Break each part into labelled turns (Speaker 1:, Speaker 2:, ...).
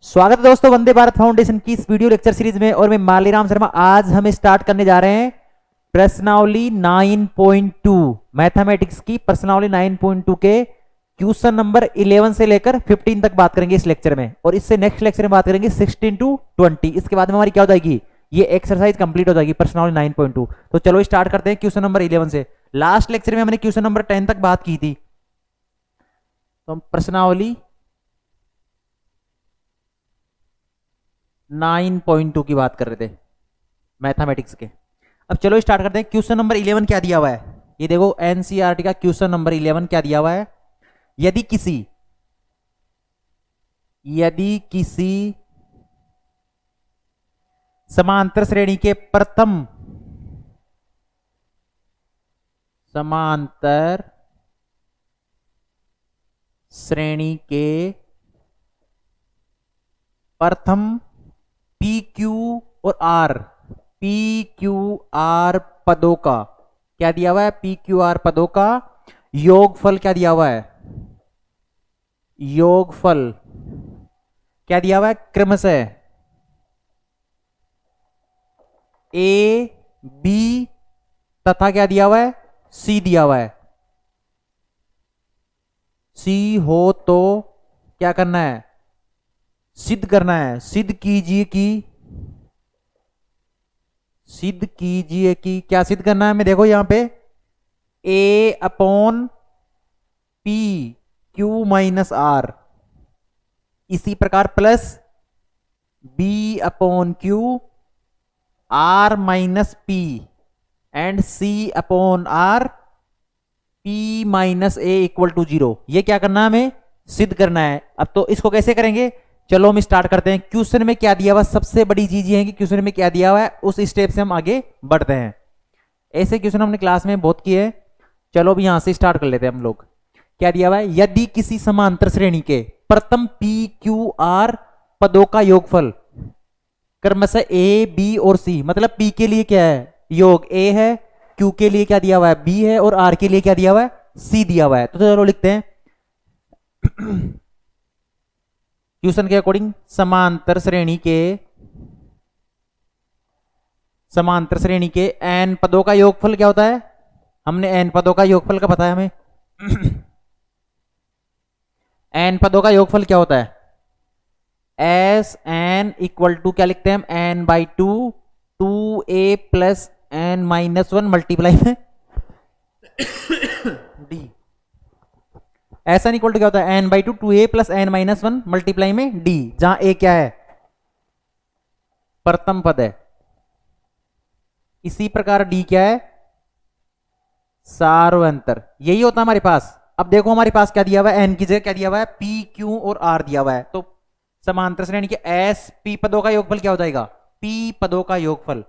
Speaker 1: स्वागत है दोस्तों वंदे भारत फाउंडेशन की इस वीडियो लेक्चर सीरीज में। और मैं मालीराम शर्मा। आज हम स्टार्ट करने जा रहे हैं प्रश्नावली 9.2 मैथमेटिक्स की प्रश्नावली 9.2 के क्वेश्चन नंबर 11 से लेकर 15 तक बात करेंगे इस लेक्चर में। और इससे नेक्स्ट लेक्चर में बात करेंगे 16 टू 20। इसके बाद में हमारी क्या हो जाएगी, ये एक्सरसाइज कंप्लीट हो जाएगी प्रश्नावली 9.2। तो चलो स्टार्ट करते हैं क्वेश्चन नंबर 11 से। लास्ट लेक्चर में हमने क्वेश्चन नंबर 10 तक बात की थी। तो हम प्रश्नावली 9.2 की बात कर रहे थे मैथमेटिक्स के। अब चलो स्टार्ट करते हैं। क्वेश्चन नंबर 11 क्या दिया हुआ है, ये देखो एनसीईआरटी का क्वेश्चन नंबर 11 क्या दिया हुआ है। यदि किसी समांतर श्रेणी के प्रथम समांतर श्रेणी के प्रथम पी क्यू आर पदों का क्या दिया हुआ है, पी क्यू आर पदों का योगफल क्या दिया हुआ है, योगफल क्या दिया हुआ है क्रमशः ए बी तथा क्या दिया हुआ है सी दिया हुआ है। सी हो तो क्या करना है, सिद्ध करना है। सिद्ध कीजिए कि क्या सिद्ध करना है हमें, देखो यहां पे A upon P Q minus R, इसी प्रकार plus B upon Q R minus P and C upon R P minus A equal to 0। ये क्या करना है हमें, सिद्ध करना है। अब तो इसको कैसे करेंगे, चलो हम स्टार्ट करते हैं। क्वेश्चन में क्या दिया हुआ, सबसे बड़ी चीज ये है कि क्वेश्चन में क्या दिया हुआ है उस स्टेप से हम आगे बढ़ते हैं। ऐसे क्वेश्चन हमने क्लास में बहुत किए हैं। चलो अब यहां से स्टार्ट कर लेते हैं हम लोग। क्या दिया हुआ है, यदि किसी समांतर श्रेणी के प्रथम पी क्यू आर पदों का योगफल क्रमशः ए बी और सी, मतलब पी के लिए क्या है योग ए है, क्यू के लिए क्या दिया हुआ है बी है, और आर के लिए क्या दिया हुआ है सी दिया हुआ है। तो चलो लिखते हैं क्वेश्चन के अकॉर्डिंग समांतर श्रेणी के एन पदों का योगफल क्या होता है, हमने एन पदों का योगफल का पता है हमें एन पदों का योगफल क्या होता है, एस एन इक्वल टू क्या लिखते हैं हम N by two A plus N minus 1 multiply में D. S N equal to क्या होता है N by two A plus N minus 1 multiply में डी, जहां ए क्या है प्रथम पद है, इसी प्रकार डी क्या है सार्वंतर। यही होता है हमारे पास। अब देखो हमारे पास क्या दिया हुआ है, एन की जगह क्या दिया हुआ है पी क्यू और आर दिया हुआ है। तो समांतर श्रेणी के एस पी पदों का योगफल क्या हो जाएगा, पी पदों का योगफल,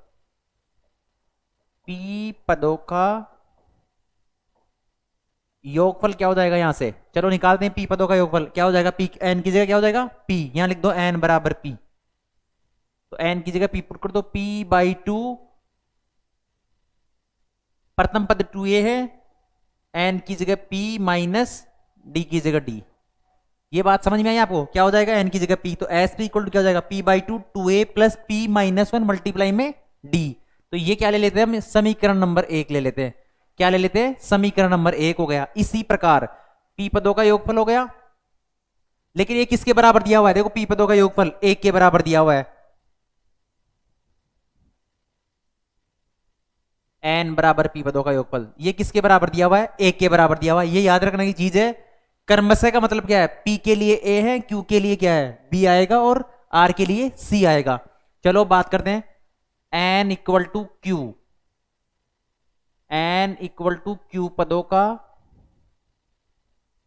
Speaker 1: पी पदों का योगफल क्या हो जाएगा यहां से, चलो निकालते हैं। पी पदों का योगफल क्या हो जाएगा, पी एन की जगह क्या हो जाएगा पी, यहां लिख दो एन बराबर पी। तो एन की जगह पी पुट कर दो, पी बाई टू प्रथम पद 2a है, एन की जगह p माइनस डी की जगह d। ये बात समझ में आई आपको, क्या हो जाएगा एन की जगह p, तो एस पी इक्वल टू क्या हो जाएगा p by two A plus P minus 1 multiply में d। तो ये क्या ले लेते हैं हम, समीकरण नंबर 1 ले लेते हैं। क्या ले लेते हैं, समीकरण नंबर 1 हो गया। इसी प्रकार p पदों का योगफल हो गया, लेकिन ये किसके बराबर दिया हुआ है, देखो p पदों का योगफल 1 के बराबर दिया हुआ है, एन बराबर पी पदों का योगफल। ये किसके बराबर दिया हुआ है, एक के बराबर दिया हुआ है। ये याद रखने की चीज है। कर्मशः का मतलब क्या है, पी के लिए ए है, क्यू के लिए क्या है बी आएगा, और आर के लिए सी आएगा। चलो बात करते हैं N equal to Q, N equal to Q पदों का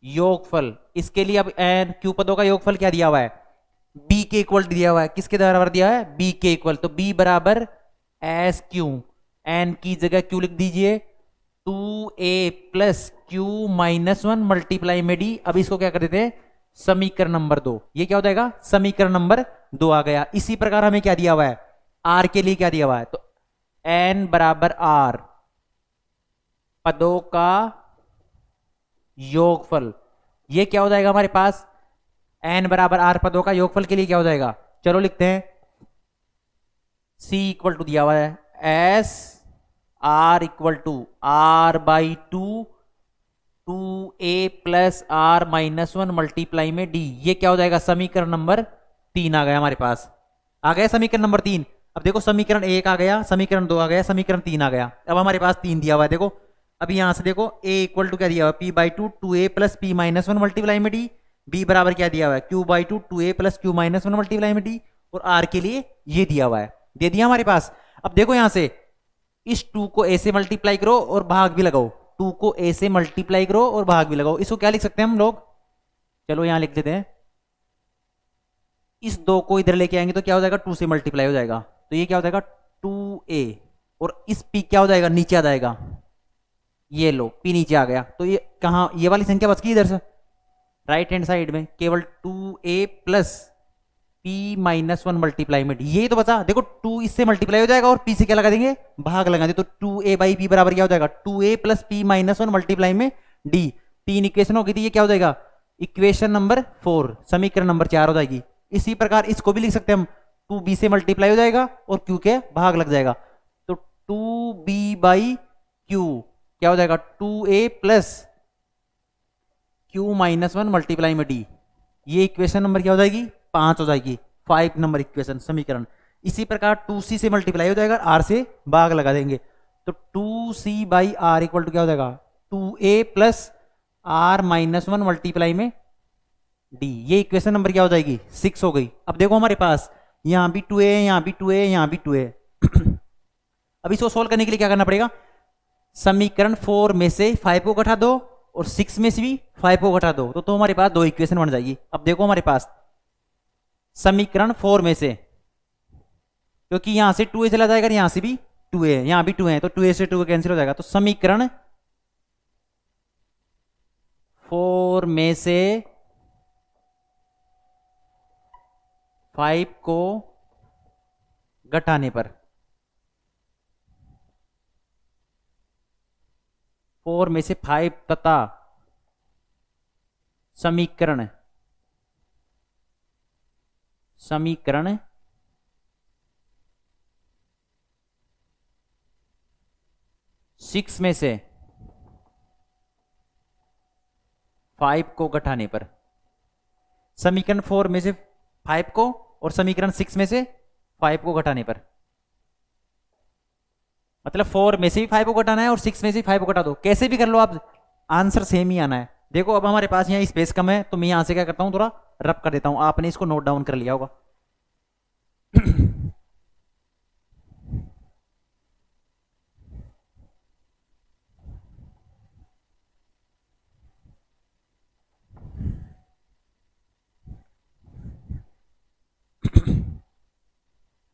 Speaker 1: योगफल। इसके लिए अब एन क्यू पदों का योगफल क्या दिया हुआ है, बी के इक्वल दिया हुआ है। किसके बराबर दिया है, बी के इक्वल। तो बी बराबर एस क्यू, एन की जगह क्यू लिख दीजिए 2a plus Q minus 1 multiply में डी। अब इसको क्या कर देते हैं समीकरण नंबर 2। ये क्या हो जाएगा समीकरण नंबर 2 आ गया। इसी प्रकार हमें क्या दिया हुआ है, आर के लिए क्या दिया हुआ है, तो एन बराबर आर पदों का योगफल। ये क्या हो जाएगा हमारे पास एन बराबर आर पदों का योगफल के लिए क्या हो जाएगा, चलो लिखते हैं। सी इक्वल टू दिया हुआ है S R equal to R by two two A plus R minus one multiply में डी। ये क्या हो जाएगा, समीकरण नंबर 3 आ गया हमारे पास। आ गया समीकरण नंबर 3। अब देखो समीकरण 1 आ गया, समीकरण 2 आ गया, समीकरण 3 आ गया। अब हमारे पास 3 दिया हुआ है। देखो अभी यहां से देखो ए इक्वल टू क्या दिया हुआ है, P by two two A plus P minus one multiply में डी। बी बराबर क्या दिया हुआ है, Q by two two A plus Q minus one multiply में डी। और आर के लिए ये दिया हुआ है, दे दिया हमारे पास। अब देखो यहां से इस टू को ए से मल्टीप्लाई करो और भाग भी लगाओ, टू को ए से मल्टीप्लाई करो और भाग भी लगाओ। इसको क्या लिख सकते हैं हम लोग, चलो यहां लिख देते हैं। इस दो को इधर लेके आएंगे तो क्या हो जाएगा, टू से मल्टीप्लाई हो जाएगा, तो ये क्या हो जाएगा टू ए। और इस पी क्या हो जाएगा, नीचे आ जाएगा। ये लो पी नीचे आ गया, तो ये कहां, ये वाली संख्या बच गई इधर से राइट हैंड साइड में, केवल two A plus P minus one multiply में डी। यही तो बचा। देखो टू इससे मल्टीप्लाई हो जाएगा और पी से क्या लगा देंगे, भाग लगा देंगे। तो टू ए बाई पी बराबर क्या हो जाएगा, two A plus P minus one multiply में डी। 3 इक्वेशन हो गई थी, ये क्या हो जाएगा इक्वेशन नंबर 4, समीकरण नंबर 4 हो जाएगी। इसी प्रकार इसको भी लिख सकते हैं हम, टू बी से मल्टीप्लाई हो जाएगा और क्यू के भाग लग जाएगा। तो टू बी बाई क्यू क्या हो जाएगा, two A plus Q minus one multiply में डी। ये इक्वेशन नंबर क्या हो जाएगी, 5 हो जाएगी, 5 नंबर इक्वेशन समीकरण। इसी प्रकार 2c से मल्टीप्लाई हो जाएगा, आर से भाग लगा देंगे। तो 2c by are equal to क्या हो जाएगा, 2a plus R minus one multiply में डी। ये इक्वेशन नंबर क्या हो जाएगी, 6 हो गई। अब देखो हमारे पास यहां भी 2a है, यहां भी 2a है, यहां भी 2a है। अब इसको सोल्व करने के लिए क्या करना पड़ेगा, समीकरण 4 में से 5 को घटा दो और 6 में से भी 5 को घटा दो, तो हमारे पास 2 इक्वेशन बन जाएगी। अब देखो हमारे पास समीकरण 4 में से, क्योंकि यहां से 2a चला जाएगा, यहां से भी 2a है, यहां भी 2 है, तो 2a से 2 कैंसिल हो जाएगा। तो समीकरण 4 में से 5 को घटाने पर, 4 में से 5 तथा समीकरण 6 में से 5 को घटाने पर, समीकरण 4 में से 5 को और समीकरण 6 में से 5 को घटाने पर, मतलब 4 में से भी 5 को घटाना है और 6 में से 5 को घटा दो, कैसे भी कर लो आप, आंसर सेम ही आना है। देखो अब हमारे पास यहाँ स्पेस कम है, तो मैं यहां से क्या करता हूं, थोड़ा रब कर देता हूं, आपने इसको नोट डाउन कर लिया होगा।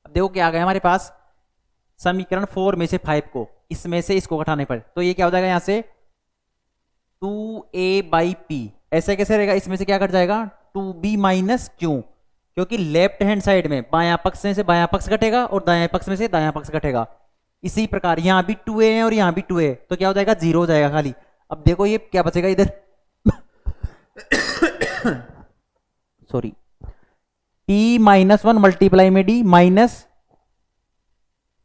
Speaker 1: अब देखो क्या आ गया हमारे पास, समीकरण 4 में से 5 को इसमें से इसको घटाने पर, तो ये क्या हो जाएगा यहां से 2a बाई पी। ऐसे कैसे रहेगा, इसमें से क्या कट जाएगा 2b माइनस क्यू, क्योंकि लेफ्ट हैंड साइड में बायां पक्ष में से बायां पक्ष घटेगा और दायां पक्ष में से दायां पक्ष घटेगा। इसी प्रकार यहां भी 2a है और यहां भी 2a, तो क्या हो जाएगा 0 हो जाएगा खाली। अब देखो ये क्या बचेगा इधर sorry, p minus one multiply में d minus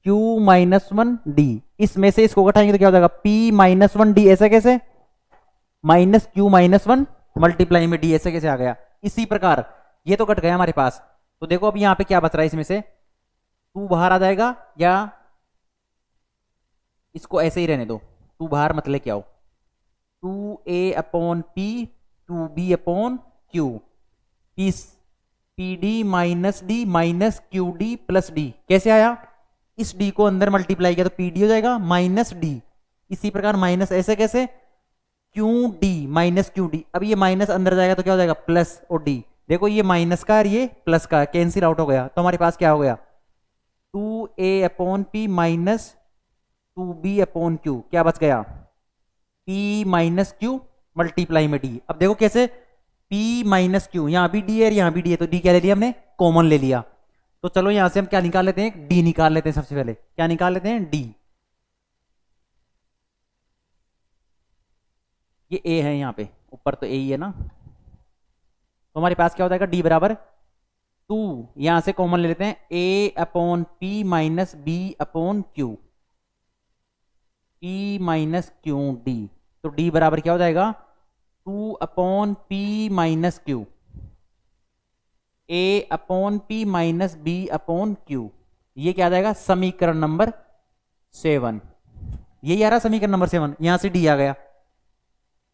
Speaker 1: q minus one D. इसमें से इसको घटाएंगे तो क्या हो जाएगा p माइनस वन डी, ऐसा कैसे, minus q minus one multiply में d, ऐसे कैसे आ गया। इसी प्रकार ये तो कट गया हमारे पास। तो देखो अब यहां पे क्या बच रहा है, इसमें से 2 बाहर आ जाएगा, या इसको ऐसे ही रहने दो, 2 बाहर मत लेके आओ, 2a upon p 2b upon q, P D minus D minus Q D plus D. कैसे आया, इस d को अंदर मल्टीप्लाई किया तो पी डी हो जाएगा माइनस डी। इसी प्रकार माइनस ऐसे कैसे, Q D minus Q D. अब ये माइनस अंदर जाएगा तो क्या हो जाएगा प्लस और डी। देखो ये माइनस का और ये प्लस का कैंसिल आउट हो गया, तो हमारे पास क्या हो गया 2a upon P minus 2b upon Q, क्या बच गया p माइनस क्यू मल्टीप्लाई में d। अब देखो कैसे, p माइनस क्यू, यहां भी d है यहां भी d है, तो d क्या ले लिया हमने, कॉमन ले लिया। तो चलो यहां से हम क्या निकाल लेते हैं, d निकाल लेते हैं। सबसे पहले क्या निकाल लेते हैं, d। ये a है, यहां पे ऊपर तो a ही है ना, तो हमारे पास क्या हो जाएगा, डी बराबर 2, यहां से कॉमन ले लेते हैं, A upon P minus B upon Q, P minus Q D. तो डी बराबर क्या हो जाएगा, 2 upon P minus Q, A upon P minus B upon Q. ये क्या आ जाएगा, समीकरण नंबर 7। यही आ रहा समीकरण नंबर 7, यहां से डी आ गया।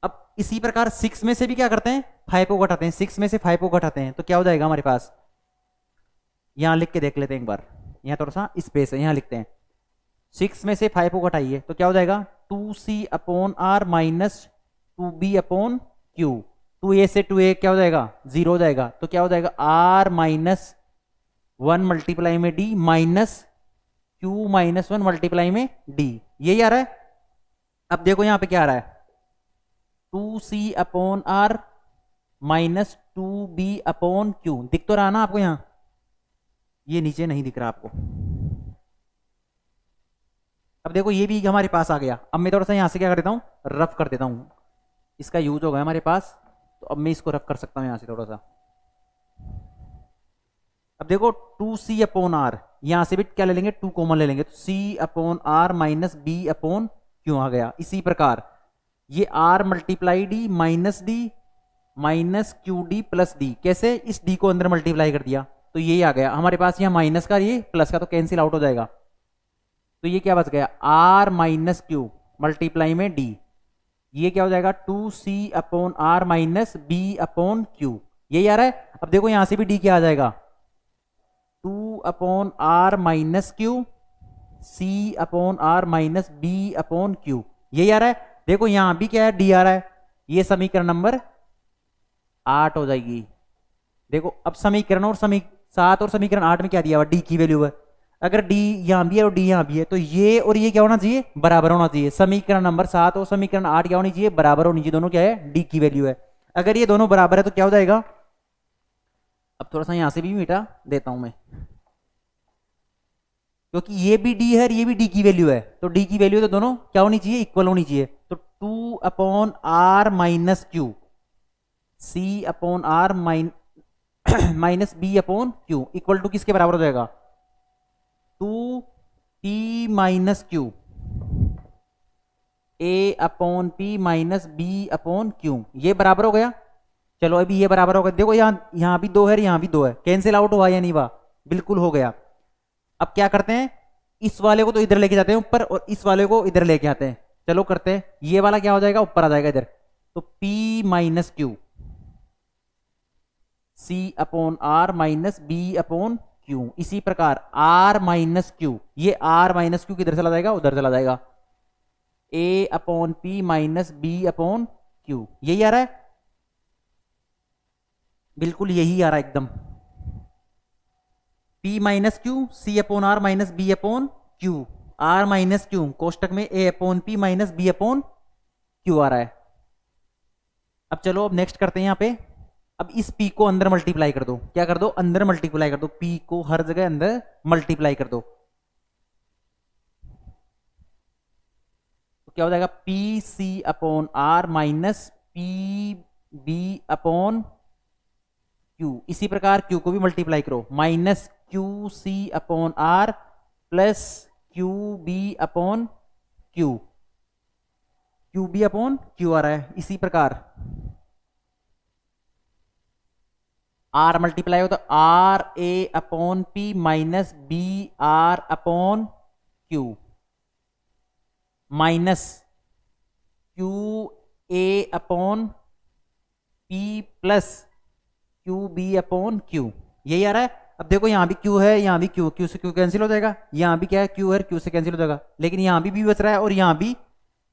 Speaker 1: अब इसी प्रकार 6 में से भी क्या करते हैं, 5 को घटाते हैं, 6 में से 5 को घटाते हैं, तो क्या हो जाएगा हमारे पास, यहां लिख के देख लेते हैं एक बार, यहां थोड़ा सा स्पेस है, यहां लिखते हैं, 6 में से 5 को घटाइए तो क्या हो जाएगा, 2c upon R minus 2b upon Q. 2a से 2a क्या हो जाएगा, 0 हो जाएगा, तो क्या हो जाएगा, r माइनस 1 मल्टीप्लाई में d minus q minus 1 multiply में d। यही आ रहा है। अब देखो यहां पे क्या आ रहा है, 2c upon R minus 2b upon Q, दिख तो रहा ना आपको, यहां ये नीचे नहीं दिख रहा आपको। अब देखो ये भी हमारे पास आ गया। अब मैं थोड़ा सा यहां से क्या कर देता हूं, रफ कर देता हूं, इसका यूज हो गया हमारे पास, तो अब मैं इसको रफ कर सकता हूं यहां से थोड़ा सा। अब देखो 2c अपॉन आर, यहां से भी क्या ले लेंगे, 2 कॉमन ले लेंगे, तो c upon R minus B upon Q आ गया। इसी प्रकार ये r multiply D minus D minus Q D plus D, कैसे, इस d को अंदर मल्टीप्लाई कर दिया, तो ये आ गया हमारे पास, यहाँ माइनस का ये प्लस का तो कैंसिल आउट हो जाएगा, तो ये क्या बच गया, r माइनस क्यू मल्टीप्लाई में d, ये क्या हो जाएगा, 2c upon R minus B upon Q. यही आ रहा है। अब देखो यहां से भी d क्या आ जाएगा, 2 upon R minus Q C upon R minus B upon Q. यही आ रहा है। देखो यहां भी क्या है, डी आ रहा है, ये समीकरण नंबर 8 हो जाएगी। देखो अब समीकरण और 7 और समीकरण 8 में क्या दिया हुआ, डी की वैल्यू है। अगर डी यहां भी है और डी यहां भी है, तो ये और ये क्या होना चाहिए, बराबर होना चाहिए। समीकरण नंबर 7 और समीकरण 8 क्या होनी चाहिए, बराबर होनी चाहिए। दोनों क्या है, डी की वैल्यू है। अगर ये दोनों बराबर है तो क्या हो जाएगा, अब थोड़ा सा यहां से भी मिटा देता हूं मैं, क्योंकि ये भी डी है और ये भी डी की वैल्यू है, तो डी की वैल्यू तो दोनों क्या होनी चाहिए, इक्वल होनी चाहिए। तो 2 upon R minus Q C upon R minus B upon Q equal to किसके बराबर हो जाएगा, 2 P minus Q A upon P minus B upon Q. ये बराबर हो गया। चलो अभी ये बराबर हो गया। देखो यहां भी 2 है, यहां भी 2 है, कैंसिल आउट हुआ या नहीं हुआ, बिल्कुल हो गया। अब क्या करते हैं, इस वाले को तो इधर लेके जाते हैं ऊपर और इस वाले को इधर लेके आते हैं। चलो करते हैं, ये वाला क्या हो जाएगा, ऊपर आ जाएगा इधर, तो P minus Q C upon R minus B upon Q. इसी प्रकार R माइनस क्यू, ये R माइनस क्यू किधर चला जाएगा, उधर चला जाएगा, A upon P minus B upon Q. यही आ रहा है, बिल्कुल यही आ रहा है एकदम। P minus Q C upon R minus B upon Q, R minus Q कोष्टक में A upon P minus B upon Q आ रहा है। अब चलो अब नेक्स्ट करते हैं यहां पे। अब इस P को अंदर मल्टीप्लाई कर दो, क्या कर दो, अंदर मल्टीप्लाई कर दो, P को हर जगह अंदर मल्टीप्लाई कर दो, तो क्या हो जाएगा, P C upon R minus P B upon Q. इसी प्रकार Q को भी मल्टीप्लाई करो, minus Q C upon R plus Q B upon Q, Q B upon Q आ रहा है। इसी प्रकार R मल्टीप्लाई हो तो R A upon P minus B R upon Q minus Q A upon P plus Q B upon Q. यही आ रहा है। अब देखो यहां भी क्यू है, यहां भी क्यू, क्यू से क्यू कैंसिल हो जाएगा, यहां भी क्या है, क्यू है, क्यू से कैंसिल हो जाएगा, लेकिन यहां भी बच रहा है और यहां भी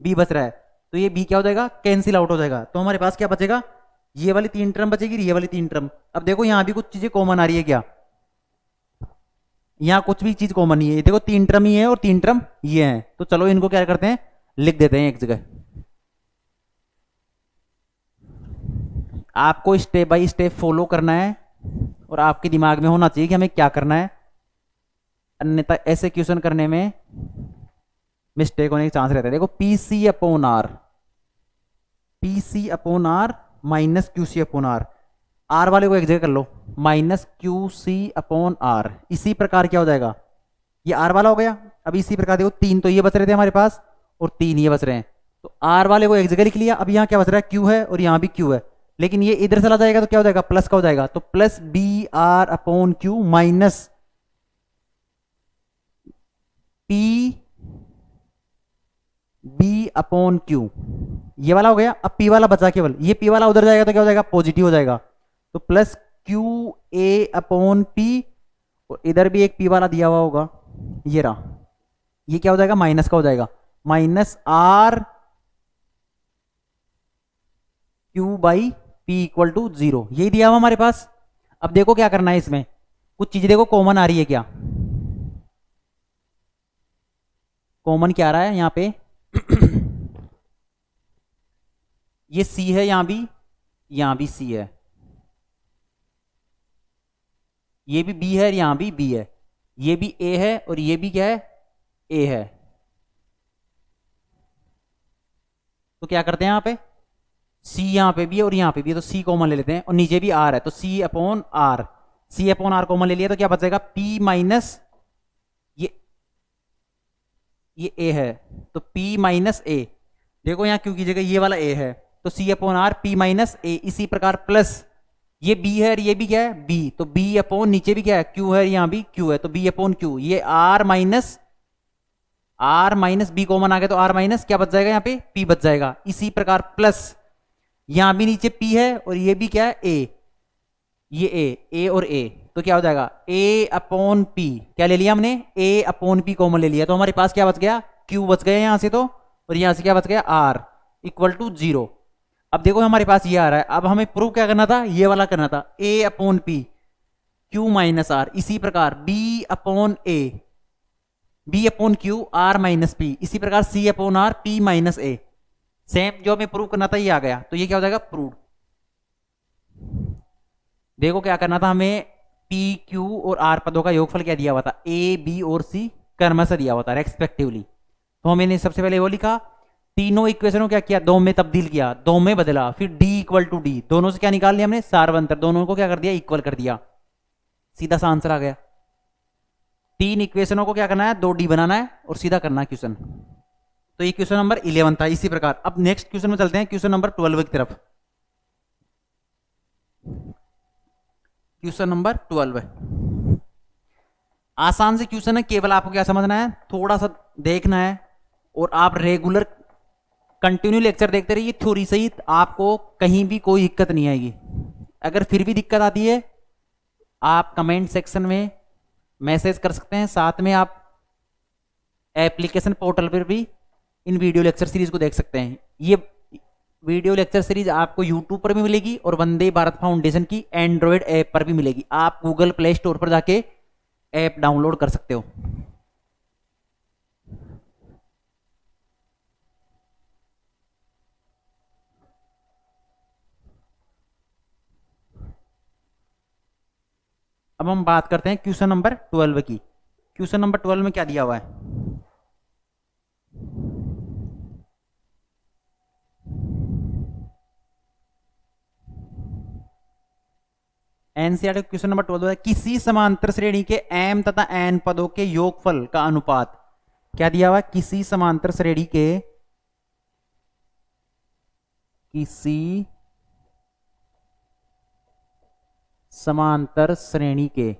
Speaker 1: बी बच रहा है, तो ये बी क्या हो जाएगा, कैंसिल आउट हो जाएगा। तो हमारे पास क्या बचेगा, ये वाली 3 टर्म बचेगी, ये वाली 3 टर्म। अब देखो यहां भी कुछ चीजें कॉमन आ रही है क्या, यहां कुछ भी चीज कॉमन नहीं है। देखो 3 टर्म ही है और 3 टर्म ये है, तो चलो इनको क्या करते हैं, लिख देते हैं एक जगह। आपको स्टेप बाय स्टेप फॉलो करना है और आपके दिमाग में होना चाहिए कि हमें क्या करना है, अन्यथा ऐसे क्वेश्चन करने में मिस्टेक होने के चांस रहते हैं। देखो P C upon R, P C upon R minus Q C upon R, R वाले को एक जगह कर लो, minus Q C upon R. इसी प्रकार क्या हो जाएगा, ये आर वाला हो गया। अब इसी प्रकार देखो, 3 तो ये बच रहे थे हमारे पास और 3 ये बच रहे हैं, तो आर वाले को एक जगह लिख लिया। अब यहाँ क्या बच रहा है, क्यू है और यहाँ भी क्यू है, लेकिन ये इधर चला जाएगा तो क्या हो जाएगा, प्लस का हो जाएगा। तो plus B R upon Q minus P B upon Q, ये वाला हो गया। अब पी वाला बचा केवल, ये पी वाला उधर जाएगा तो क्या हो जाएगा, पॉजिटिव हो जाएगा। तो plus Q A upon P, और इधर भी एक पी वाला दिया हुआ होगा, ये रहा, ये क्या हो जाएगा, माइनस का हो जाएगा, minus R Q by P equal to 0, यही दिया हुआ हमारे पास। अब देखो क्या करना है, इसमें कुछ चीजें देखो कॉमन आ रही है क्या, कॉमन क्या आ रहा है यहाँ पे ये सी है, यहां भी सी है, ये भी बी है और यहां भी बी है, ये भी ए है और ये भी क्या है, ए है। तो क्या करते हैं यहाँ पे, सी यहाँ पे भी है और यहाँ पे भी है, तो सी कॉमन ले लेते हैं, और नीचे भी आर है तो C upon R, C upon R common ले लिया तो क्या बचेगा, पी माइनस ये ए है, तो P माइनस ए, देखो यहाँ क्यों की जगह ये वाला ए है, तो C upon R P minus ए। इसी प्रकार प्लस ये बी है और ये भी क्या है, बी, तो बी अपॉन नीचे भी क्या है, क्यू है, यहाँ भी क्यू है, तो बी अपॉन क्यू, ये आर माइनस बी कॉमन आ गया, तो आर माइनस क्या बच जाएगा, यहाँ पे पी बच जाएगा। इसी प्रकार प्लस यहाँ भी नीचे पी है और ये भी क्या है, ए, ये ए और ए, तो क्या हो जाएगा, ए अपॉन पी, क्या ले लिया हमने, ए अपॉन पी कॉमन ले लिया, तो हमारे पास क्या बच गया, क्यू बच गया यहां से, तो और यहां से क्या बच गया, आर इक्वल टू 0। अब देखो हमारे पास ये आ रहा है, अब हमें प्रूव क्या करना था, ये वाला करना था, A upon P Q minus R. इसी प्रकार B upon A, B upon Q R minus P, इसी प्रकार C upon R P minus A, same जो हमें प्रूव करना था ये आ गया, तो ये क्या हो जाएगा, प्रूव। देखो क्या करना था हमें, पी क्यू और आर पदों का योगफल क्या दिया हुआ था, ए बी और सी क्रमशः दिया हुआ था रेस्पेक्टिवली, तो हमने सबसे पहले वो लिखा, तीनों इक्वेशनों क्या किया, दो में तब्दील किया, दो में बदला, फिर डी इक्वल टू डी, दोनों से क्या निकाल लिया हमने, सार्वंतर, दोनों को क्या कर दिया, इक्वल कर दिया, सीधा सा आंसर आ गया। 3 इक्वेशनों को क्या करना है, 2D बनाना है और सीधा करना है क्वेश्चन। तो ये क्वेश्चन नंबर 11 था। इसी प्रकार अब नेक्स्ट क्वेश्चन में चलते हैं, क्वेश्चन नंबर 12 की तरफ। क्वेश्चन नंबर 12 आसान से क्वेश्चन है, केवल आपको क्या समझना है, थोड़ा सा देखना है, और आप रेगुलर कंटिन्यू लेक्चर देखते रहिए थ्योरी सहित, आपको कहीं भी कोई दिक्कत नहीं आएगी। अगर फिर भी दिक्कत आती है आप कमेंट सेक्शन में मैसेज कर सकते हैं, साथ में आप एप्लीकेशन पोर्टल पर भी इन वीडियो लेक्चर सीरीज को देख सकते हैं। ये वीडियो लेक्चर सीरीज आपको यूट्यूब पर भी मिलेगी और वंदे भारत फाउंडेशन की एंड्रॉयड ऐप पर भी मिलेगी, आप गूगल प्ले स्टोर पर जाके ऐप डाउनलोड कर सकते हो। अब हम बात करते हैं क्वेश्चन नंबर 12 की। क्वेश्चन नंबर 12 में क्या दिया हुआ है, एनसीईआरटी क्वेश्चन नंबर 12 है, किसी समांतर श्रेणी के m तथा n पदों के योगफल का अनुपात, क्या दिया हुआ है, किसी समांतर श्रेणी के, किसी समांतर श्रेणी के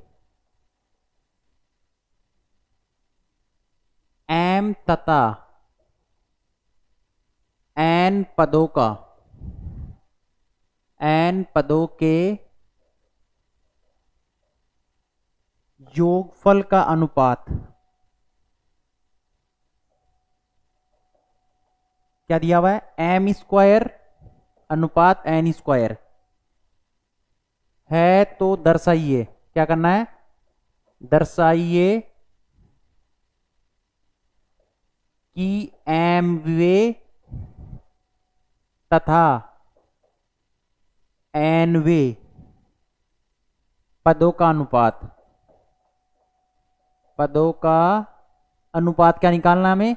Speaker 1: m तथा n पदों का, n पदों के योगफल का अनुपात, क्या दिया हुआ है, m स्क्वायर अनुपात n स्क्वायर है, तो दर्शाइए, क्या करना है, दर्शाइए कि m वे तथा n वे पदों का अनुपात, पदों का अनुपात क्या निकालना हमें,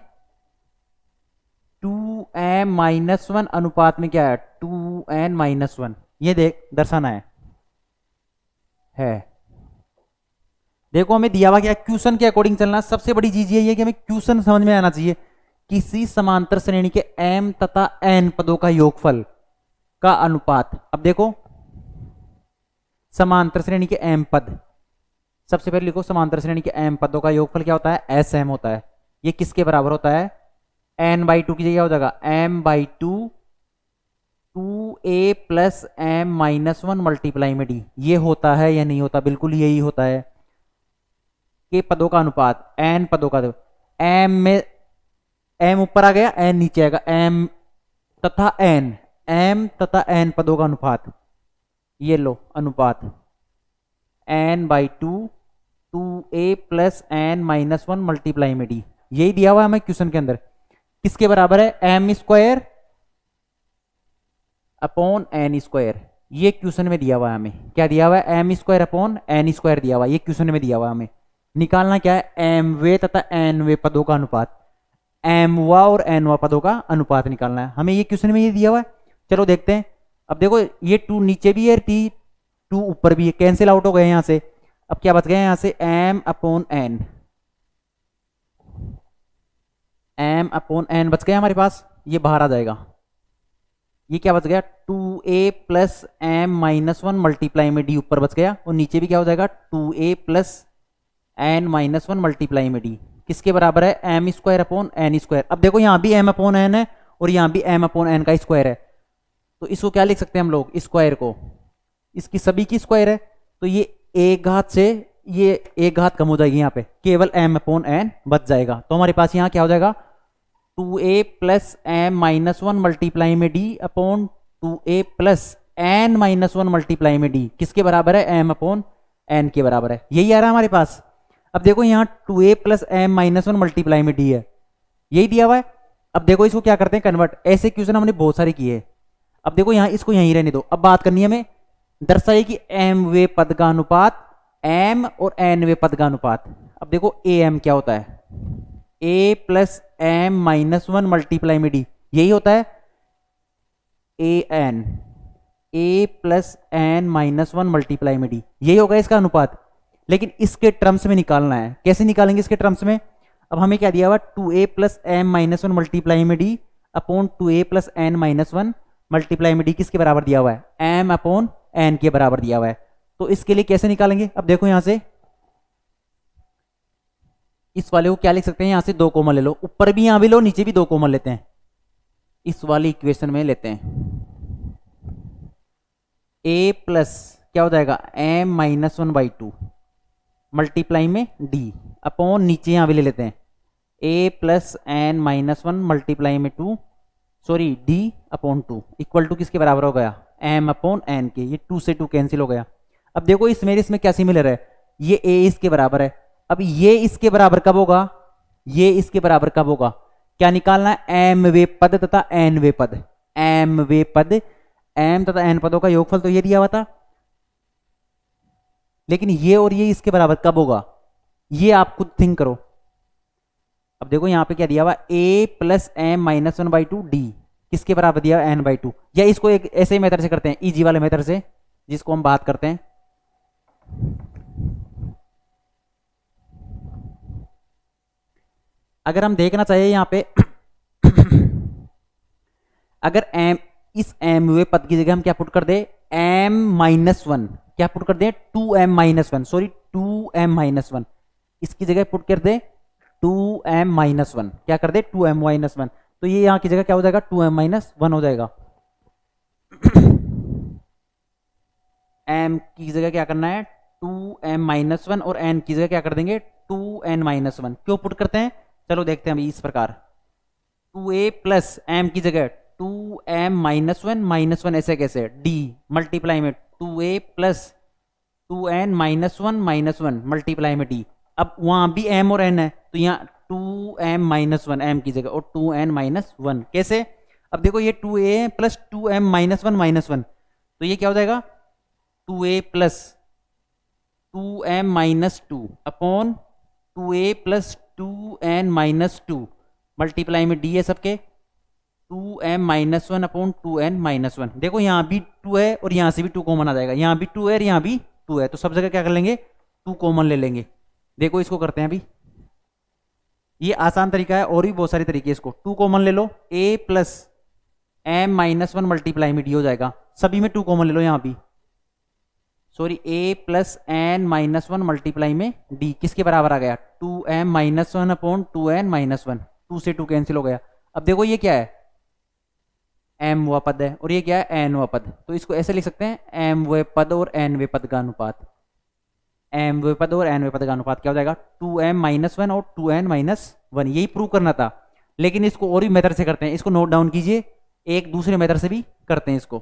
Speaker 1: 2m - 1 अनुपात में क्या है, 2n - 1, ये देख दर्शाना है। है। देखो हमें दिया हुआ क्या, क्वेश्चन के अकॉर्डिंग चलना। सबसे बड़ी चीज ये है कि हमें क्वेश्चन समझ में आना चाहिए। किसी समांतर श्रेणी के m तथा n पदों का योगफल का अनुपात। अब देखो समांतर श्रेणी के m पद, सबसे पहले लिखो समांतर श्रेणी के m पदों का योगफल क्या होता है, sm होता है। ये किसके बराबर होता है, n/2 की जगह हो जाएगा m/2 2a plus m-1 multiply में d। ये होता है या नहीं होता, बिल्कुल यही होता है के पदों का अनुपात, n पदों का, m में m ऊपर आ गया, n नीचे आएगा, m तथा n पदों का अनुपात। ये लो अनुपात n/2 2a plus n-1 multiply में d। यही दिया हुआ है हमें क्वेश्चन के अंदर। किसके बराबर है, m square upon n square. ये क्वेश्चन में दिया हुआ है हमें। क्या दिया हुआ है, m square upon n square दिया हुआ है। ये क्वेश्चन में दिया हुआ है हमें। निकालना क्या है, m वे तथा n वे पदों का अनुपात, m वा और n वा पदों का अनुपात निकालना है हमें। ये क्वेश्चन में ये दिया हुआ है। चलो देखते हैं। अब देखो ये 2 नीचे भी है, 2 ऊपर भी है, कैंसिल आउट हो गए यहाँ से। अब क्या बच गया यहाँ से, m अपॉन n बच गया हमारे पास। ये बाहर आ जाएगा। ये क्या बच गया, 2a प्लस m-1 मल्टीप्लाई में d ऊपर बच गया, और नीचे भी क्या हो जाएगा 2a प्लस n-1 मल्टीप्लाई में d। किसके बराबर है, m square upon n square. अब देखो यहाँ भी m अपॉन n है और यहाँ भी m अपॉन n का स्क्वायर है, तो इसको क्या लिख सकते हैं हम लोग, स्क्वायर को, इसकी सभी की स्क्वायर है। तो ये एक घात से ये एक घात कम हो जाएगी, यहाँ पे केवल m अपॉन n बच जाएगा। तो हमारे पास यहाँ क्या हो जाएगा, 2a प्लस m-1 मल्टीप्लाई में d upon 2a plus n-1 multiply में d। किसके बराबर है, m अपॉन n के बराबर है। यही आ रहा है हमारे पास। अब देखो यहाँ 2a प्लस m-1 मल्टीप्लाई में d है, यही दिया हुआ है। अब देखो इसको क्या करते हैं, कन्वर्ट। ऐसे क्वेश्चन हमने बहुत सारे किए। अब देखो यहाँ इसको यहीं रहने दो। अब बात करनी है हमें, दर्शाइए कि m वे पद का अनुपात, m और n वे पद का अनुपात। अब देखो am क्या होता है, a प्लस m-1 मल्टीप्लाई में d, यही होता है an, a plus n-1 multiply में d, यही होगा इसका अनुपात। लेकिन इसके टर्म्स में निकालना है। कैसे निकालेंगे इसके टर्म्स में, अब हमें क्या दिया हुआ, 2a प्लस m-1 मल्टीप्लाई में d upon 2a plus n-1 multiply में d किसके बराबर दिया हुआ है, m अपॉन n के बराबर दिया हुआ है। तो इसके लिए कैसे निकालेंगे, अब देखो यहां से इस वाले को क्या लिख सकते हैं, यहां से 2 कॉमन ले लो, ऊपर भी यहां भी लो, नीचे भी 2 कॉमन लेते हैं। इस वाली इक्वेशन में लेते हैं a प्लस क्या हो जाएगा m-1/2 मल्टीप्लाई में d अपॉन नीचे यहां भी ले लेते हैं a प्लस n-1 मल्टीप्लाई में 2 sorry d upon 2 equal to किसके बराबर हो गया, m अपॉन n के। ये 2 से 2 कैंसिल हो गया। अब देखो इसमें क्या सिमिलर है, ये a इसके बराबर है। अब ये इसके बराबर कब होगा, ये इसके बराबर कब होगा, क्या निकालना है, m वे पद तथा n वे पद, m वे पद, m तथा n पदों का योगफल तो ये दिया हुआ था। लेकिन ये और ये इसके बराबर कब होगा, ये आप खुद थिंक करो। अब देखो यहाँ पे क्या दिया हुआ, a प्लस m-1/2 d किसके बराबर दिया हुआ, n/2। या इसको एक ऐसे मेथड से करते हैं, इजी वाले मेथड से जिसको हम बात करते हैं। अगर हम देखना चाहिए यहाँ पे अगर m इस m वे पद की जगह हम क्या पुट कर दे, m-1 क्या पुट कर दे, 2m-1 सॉरी 2m-1 इसकी जगह पुट कर दे 2m-1, क्या कर दे 2m-1। तो ये यहाँ की जगह क्या हो जाएगा, 2m-1 हो जाएगा। m की जगह क्या करना है 2m-1 और n की जगह क्या कर देंगे 2n-1। क्यों पुट करते हैं, चलो देखते हैं अभी इस प्रकार। 2a प्लस m की जगह 2m-1 ऐसे कैसे, d मल्टीप्लाई में 2a प्लस 2n-1 मल्टीप्लाई में d। अब वहां भी m और n है, तो यहाँ 2m-1 m की जगह और 2n-1 कैसे। अब देखो ये 2a प्लस 2m-1 तो ये क्या हो जाएगा 2a plus 2m-2 upon 2a plus 2n-2 multiply में d है सबके 2m-1 अपॉन 2n-1। देखो यहाँ भी 2 है और यहाँ से भी 2 कॉमन आ जाएगा, यहाँ भी 2 है और यहाँ भी 2 है, तो सब जगह क्या कर लेंगे, 2 कॉमन ले लेंगे। देखो इसको करते हैं अभी, ये आसान तरीका है, और भी बहुत सारे तरीके, इसको 2 कॉमन ले लो, a plus M minus 1 multiply में डी हो जाएगा, सभी में 2 कॉमन ले लो यहाँ भी, sorry a plus N minus 1 multiply में d किसके बराबर आ गया, 2m minus 1 upon 2n minus 1, 2 से 2 कैंसिल हो गया। अब देखो ये क्या है, m व पद है और ये क्या है n व पद, तो इसको ऐसे लिख सकते हैं m व पद और n व पद का अनुपात, m व पद और n व पद का अनुपात क्या हो जाएगा, 2m माइनस 1 और 2n माइनस 1, यही प्रूव करना था। लेकिन इसको और भी मेथड से करते हैं, इसको नोट डाउन कीजिए, एक दूसरे मेथड से भी करते हैं इसको।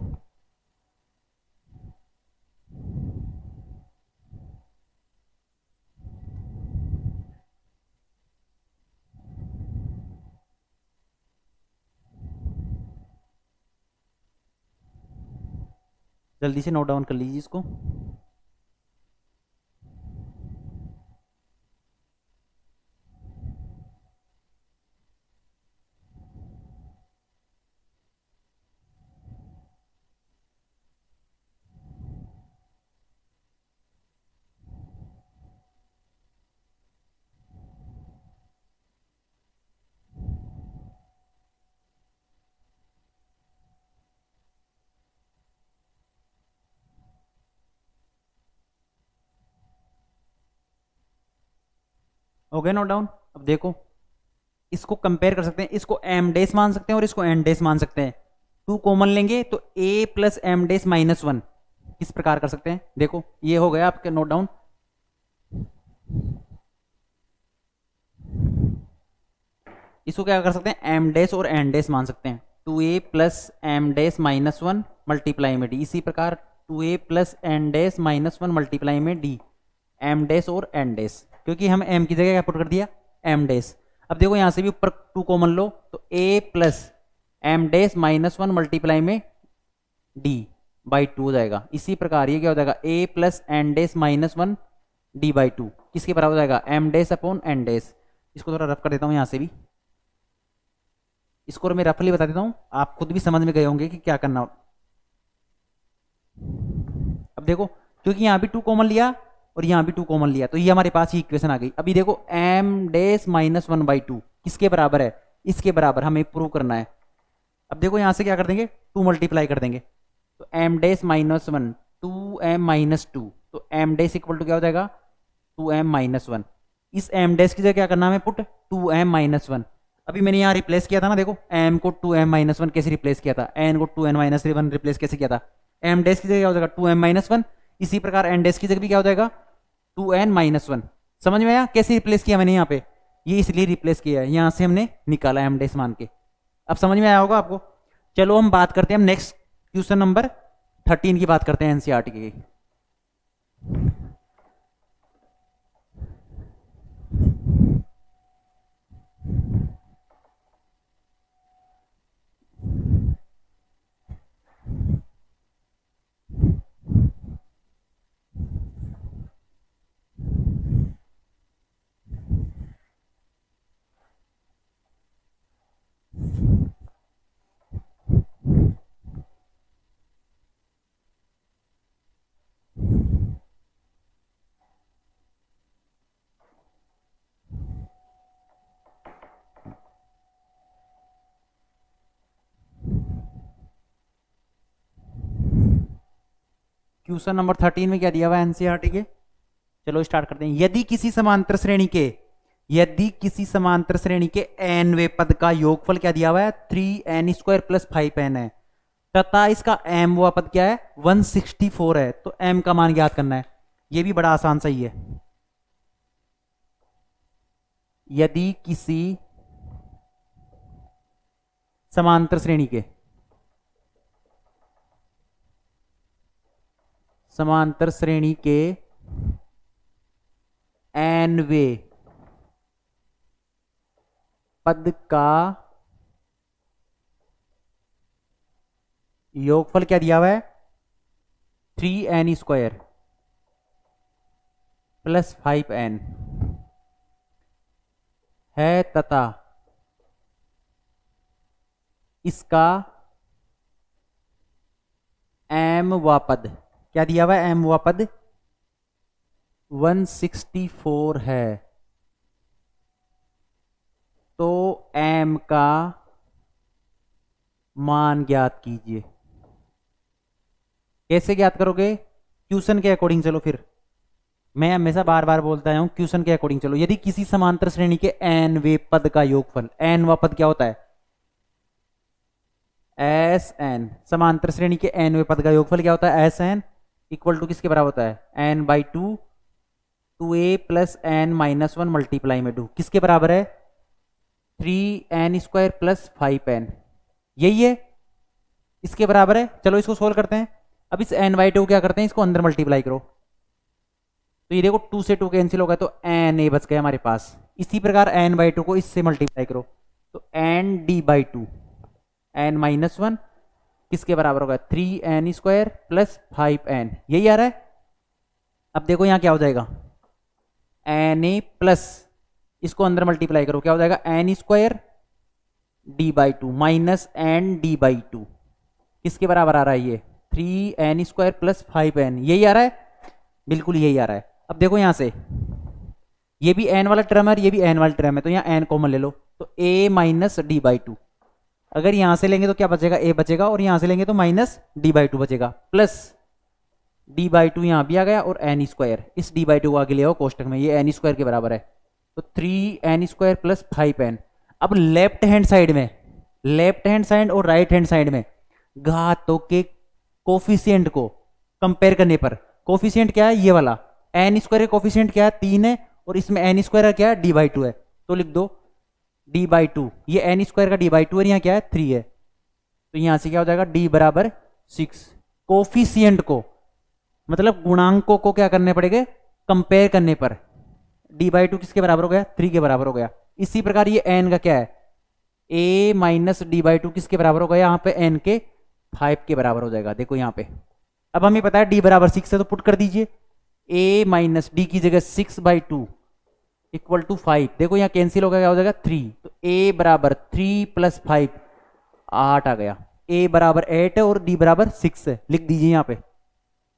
Speaker 1: जल्दी से नोट डाउन कर लीजिए इसको। हो गया नोट डाउन। अब देखो इसको कंपेयर कर सकते हैं, इसको एम डेस मान सकते हैं और इसको एन डेस मान सकते हैं, 2 कॉमन लेंगे तो a plus M dash minus 1 किस प्रकार कर सकते हैं, देखो ये हो गया आपके नोट डाउन। इसको क्या कर सकते हैं, एम डेस और एन डेस मान सकते हैं, 2a plus M dash minus 1 multiply में डी, इसी प्रकार 2a plus N dash minus 1 multiply में डी, एम डेस और एन डेस, क्योंकि हम m की जगह क्या पुट कर दिया, एम डेस। अब देखो यहां से भी ऊपर 2 कॉमन लो तो a plus M dash minus 1 multiply में d बाई 2 हो जाएगा, इसी प्रकार ये क्या हो जाएगा, a plus N dash minus 1 D by 2 किसके बराबर हो जाएगा, M dash upon N dash. इसको थोड़ा रफ कर देता हूं यहां से भी, इसको मैं रफली बता देता हूं, आप खुद भी समझ में गए होंगे कि क्या करना। अब देखो क्योंकि यहां भी 2 कॉमन लिया और यहां भी 2 कॉमन लिया, तो ये हमारे पास ही इक्वेशन आ गई। अभी देखो एम डेस माइनस 1 बाई 2 किसके बराबर है, इसके बराबर हमें प्रूव करना है। अब देखो यहां से क्या कर देंगे, 2 मल्टीप्लाई कर देंगे, तो M dash minus 1 2m minus 2, तो एम डेस इक्वल टू क्या हो जाएगा, 2m माइनस 1। इस एम डेस की जगह क्या करना है पुट, 2m माइनस 1। अभी मैंने यहाँ रिप्लेस किया था ना, देखो m को 2m माइनस 1 कैसे रिप्लेस किया था, n को 2n माइनस 1 रिप्लेस कैसे किया था, m डेस की जगह क्या हो जाएगा 2m माइनस 1, इसी प्रकार n डेस की जगह भी क्या हो जाएगा 2n माइनस 1। समझ में आया कैसे रिप्लेस किया मैंने यहाँ पे, ये इसलिए रिप्लेस किया है, यहाँ से हमने निकाला m डेस मान के। अब समझ में आया होगा आपको। चलो हम बात करते हैं, हम नेक्स्ट क्वेश्चन नंबर 13 की बात करते हैं एनसीईआरटी की। क्वेश्चन नंबर 13 में क्या दिया हुआ है एनसीईआरटी के, चलो स्टार्ट करते हैं। यदि किसी समांतर श्रेणी के, यदि किसी समांतर श्रेणी के n वे पद का योगफल क्या दिया हुआ है, 3n स्क्वायर प्लस 5n है, तथा इसका m वा पद क्या है 164 है, तो m का मान ज्ञात करना है। यह भी बड़ा आसान सही है। यदि किसी समांतर श्रेणी के, समांतर श्रेणी के n वे पद का योगफल क्या दिया हुआ है 3n स्क्वायर प्लस 5n है, तथा इसका m वा पद क्या दिया हुआ है, m वा पद 164 है तो m का मान ज्ञात कीजिए। कैसे ज्ञात करोगे? क्वेश्चन के अकॉर्डिंग चलो। फिर मैं हमेशा बार बार बोलता हूं क्वेश्चन के अकॉर्डिंग चलो। यदि किसी समांतर श्रेणी के n वे पद का योगफल, n वा पद क्या होता है? S N. समांतर श्रेणी के n वे पद का योगफल क्या होता है? एस एन इक्वल टू किसके बराबर होता है? n by two, 2a plus N minus one multiply में 2 किसके बराबर है? 3n² plus 5n। यही है, इसके बराबर है। चलो इसको सोल्व करते हैं। अब इस n बाई टू क्या करते हैं, इसको अंदर मल्टीप्लाई करो तो ये देखो 2 से 2 कैंसिल होगा तो एन ए बच गया हमारे पास। इसी प्रकार n बाई टू को इससे मल्टीप्लाई करो तो N D by two, N minus one किसके बराबर होगा? 3n² plus 5n। यही आ रहा है। अब देखो यहाँ क्या हो जाएगा? एन ए प्लस, इसको अंदर मल्टीप्लाई करो क्या हो जाएगा? n² D by two minus N D by two किसके बराबर आ रहा है? ये 3n² प्लस 5n। यही आ रहा है, बिल्कुल यही आ रहा है। अब देखो यहां से ये भी n वाला टर्म है और ये भी n वाला टर्म है तो यहाँ n कॉमन ले लो तो a minus D by to. अगर यहां से लेंगे तो क्या बचेगा? a बचेगा और यहां से लेंगे तो माइनस डी बाई टू बचेगा प्लस डी बाई टू यहां भी आ गया और n²। इस डी बाई टू को आगे ले आओ कोष्टक में, ये n² के बराबर है तो 3n² प्लस 5n। अब लेफ्ट हैंड साइड में, लेफ्ट हैंड साइड और राइट हैंड साइड में घातों के कोफिशिएंट को कंपेयर करने पर, कोफिशिएंट क्या है? ये वाला n² का कोफिशिएंट क्या है? 3 है और इसमें n² क्या है? डी बाई टू है तो लिख दो डी बाई टू। ये n² का डी बाई टू है, यहाँ क्या है? 3 है तो यहां से क्या हो जाएगा? d बराबर 6। कोफिशिएंट को मतलब गुणांकों को क्या करने पड़ेगा? कंपेयर करने पर d बाई टू किसके बराबर हो गया? 3 के बराबर हो गया। इसी प्रकार ये n का क्या है? a minus D by two किसके बराबर हो गया? यहाँ पे n के 5 के बराबर हो जाएगा। देखो यहाँ पे अब हमें पता है d बराबर 6 है तो पुट कर दीजिए a माइनस डी की जगह 6 बाई टू इक्वल टू 5। देखो यहाँ कैंसिल होगा, क्या हो जाएगा? 3 तो a बराबर 3 प्लस 5 8 आ गया। a बराबर 8 है और d बराबर 6 है, लिख दीजिए यहाँ पे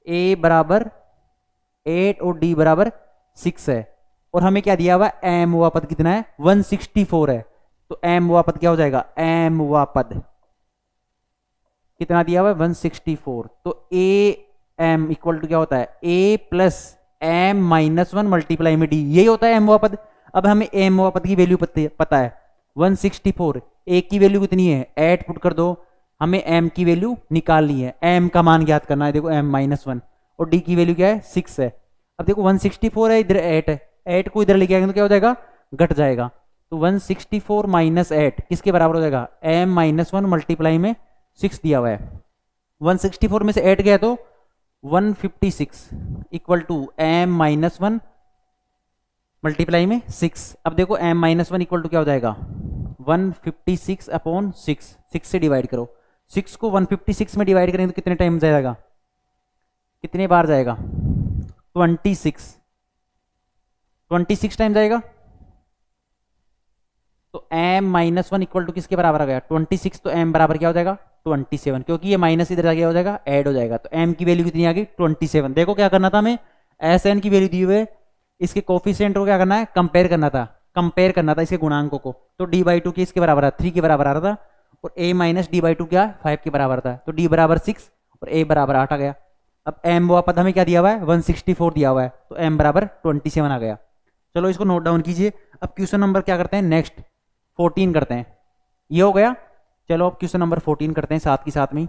Speaker 1: a बराबर 8 और d बराबर 6 है। और हमें क्या दिया हुआ? m हुआ पद कितना है? 164 है तो m हुआ पद क्या हो जाएगा? m हुआ पद कितना दिया हुआ है? 164 तो a m इक्वल टू क्या होता है? a plus m minus one multiply में d, यही होता है m हुआ पद। अब हमें m हुआ पद की वैल्यू पता है 164, a की वैल्यू कितनी है? 8 पुट कर दो, हमें m की वैल्यू निकालनी है, m का मान ज्ञात करना है। देखो m माइनस वन और d की वैल्यू क्या है? 6 है। अब देखो 164 है, इधर 8 है, 8 को इधर लेके आएंगे तो क्या हो जाएगा? घट जाएगा तो 164 माइनस 8 किसके बराबर हो जाएगा? m माइनस वन मल्टीप्लाई में 6 दिया हुआ है। 164 में से 8 गया तो 156 equal to m minus one multiply में 6। अब देखो m minus one equal to क्या हो जाएगा? 156 अपॉन 6, 6 से डिवाइड करो। 6 को 156 में डिवाइड करेंगे तो कितने टाइम जाएगा? कितने बार जाएगा? 26, 26 टाइम जाएगा तो m minus one equal to किसके बराबर आ गया? 26 तो m बराबर क्या हो जाएगा? 27, क्योंकि ये माइनस इधर जाके हो जाएगा ऐड हो जाएगा तो m की वैल्यू कितनी आ गई? 27। देखो क्या करना था हमें? Sn की वैल्यू दी हुए, इसके कोफिशिएंट को क्या करना है? कंपेयर करना था, कंपेयर करना था इसके गुणांकों को। तो d बाई टू किसके बराबर है? 3 के बराबर आ रहा था और a minus D by to क्या? 5 के बराबर था तो d बराबर 6 और a बराबर 8 आ गया। अब m वो पद हमें क्या दिया हुआ है? 164 दिया हुआ है तो m बराबर 27 आ गया। चलो इसको नोट डाउन कीजिए। अब क्वेश्चन नंबर क्या करते हैं? नेक्स्ट 14 करते हैं। ये हो गया। चलो अब क्वेश्चन नंबर 14 करते हैं साथ की साथ में।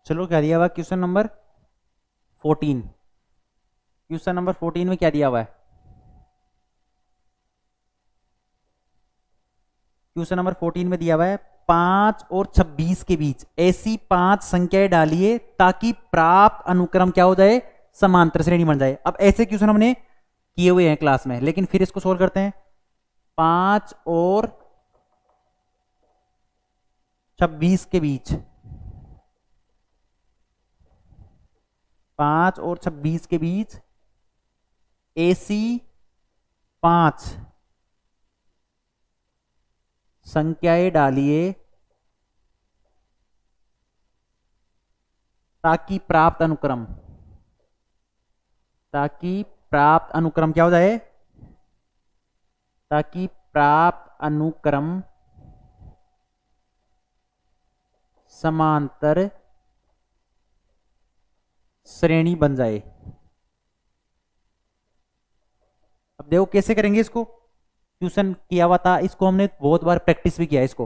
Speaker 1: चलो क्या दिया हुआ? Question number 14। क्वेश्चन नंबर 14 में क्या दिया हुआ है? क्वेश्चन नंबर 14 में दिया हुआ है 5 और 26 के बीच ऐसी 5 संख्याएं डालिए ताकि प्राप्त अनुक्रम क्या हो जाए, समांतर श्रेणी बन जाए। अब ऐसे क्वेश्चन हमने किए हुए हैं क्लास में, लेकिन फिर इसको सोल्व करते हैं। 5 और 26 के बीच, 5 और 26 के बीच ऐसी 5 संख्याएं डालिए ताकि प्राप्त अनुक्रम क्या हो जाए, ताकि प्राप्त अनुक्रम समांतर श्रेणी बन जाए। अब देखो कैसे करेंगे इसको, क्वेश्चन किया हुआ था, इसको हमने बहुत बार प्रैक्टिस भी किया है इसको।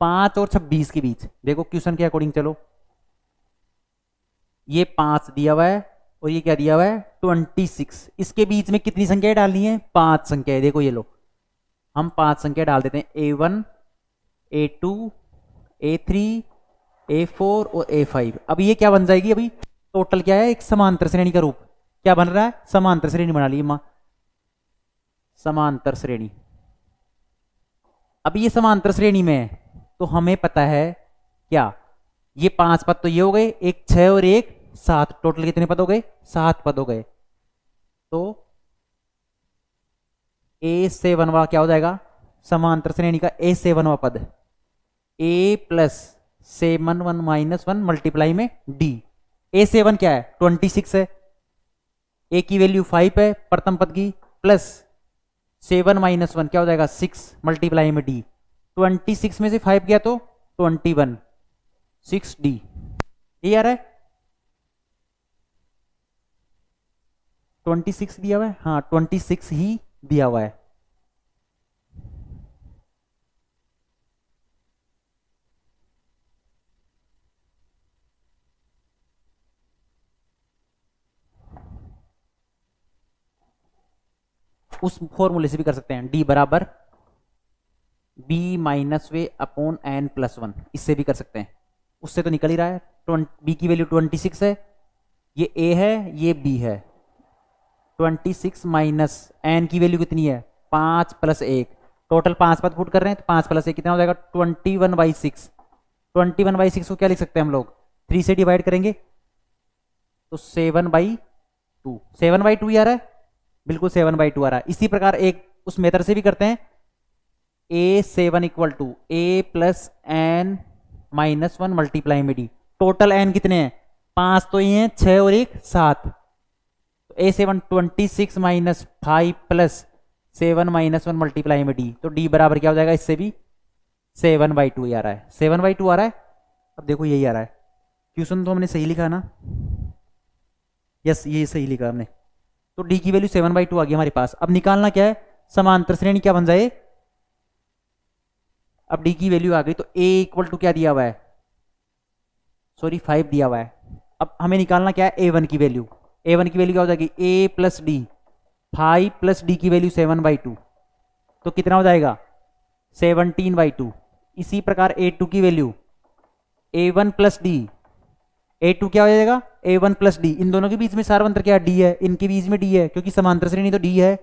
Speaker 1: 5 और 26 के बीच देखो क्वेश्चन के अकॉर्डिंग चलो, ये 5 दिया हुआ है और ये क्या दिया हुआ है 26। इसके बीच में कितनी संख्याएं डालनी है, 5 संख्याएं। देखो ये लो, हम 5 संख्या डाल देते हैं, A1 A2 A3 A4 और A5। अब ये क्या बन जाएगी, अभी टोटल क्या है, एक समांतर श्रेणी का रूप क्या बन रहा है, समांतर श्रेणी बना ली मां, समांतर श्रेणी। अब ये समांतर श्रेणी में है तो हमें पता है क्या, ये 5 पद तो ये हो गए, एक 6 और एक 7, टोटल कितने पद हो गए, 7 पद हो गए। तो A7वां क्या हो जाएगा, समांतर श्रेणी का A7वां पद A+7 1 -1 मल्टीप्लाई में D। A7 क्या है 26 है, A की वैल्यू 5 है प्रथम पद की, प्लस 7 - 1 क्या हो जाएगा 6 मल्टीप्लाई में D। 26 में से 5 गया तो 21 6D। ये आ रहा है 26 दिया हुआ है, हाँ 26 ही दिया हुआ है। उस फॉर्मूले से भी कर सकते हैं, D बराबर B - वे अपॉन n+1, इससे भी कर सकते हैं, उससे तो निकल ही रहा है। B की वैल्यू 26 है, ये A है ये B है, 26 माइनस n की वैल्यू कितनी है 5 + 1, टोटल 5 पद पुट कर रहे हैं तो 5 + 1 कितना हो जाएगा 21/6। 21/6 को क्या लिख सकते हैं हम लोग, 3 से डिवाइड करेंगे तो 7/2, 7/2 आ रहा है, बिल्कुल 7/2 आ रहा है। इसी प्रकार एक उस मेथड से भी करते हैं, A7 = A + n - 1 मल्टीप्लाई में D। टोटल n कितने हैं 5 तो ये हैं, 6 और 1 7, तो A7 26 - 5 + 7 - 1 मल्टीप्लाई में D, तो D बराबर क्या हो जाएगा, इससे भी 7/2 आ रहा है, 7/2 आ रहा है। अब देखो यही आ रहा है, क्वेश्चन तो हमने सही लिखा ना, यस ये सही लिखा हमने, तो D की वैल्यू 7/2 आ गई हमारे पास। अब निकालना क्या है, समांतर श्रेणी क्या बन जाए। अब D की वैल्यू आ गई तो A = क्या दिया हुआ है, सॉरी 5 दिया हुआ है। अब हमें निकालना क्या है A1 की वैल्यू, A1 की वैल्यू क्या हो जाएगी A + D, 5 + D की वैल्यू 7/2, तो कितना हो जाएगा 17/2। इसी प्रकार A2 की वैल्यू A1 + D, A2 क्या हो जाएगा A1 + D, इन दोनों के बीच में सारा अंतर क्या है D है, इनके बीच में D है क्योंकि समांतर श्रेणी तो D है,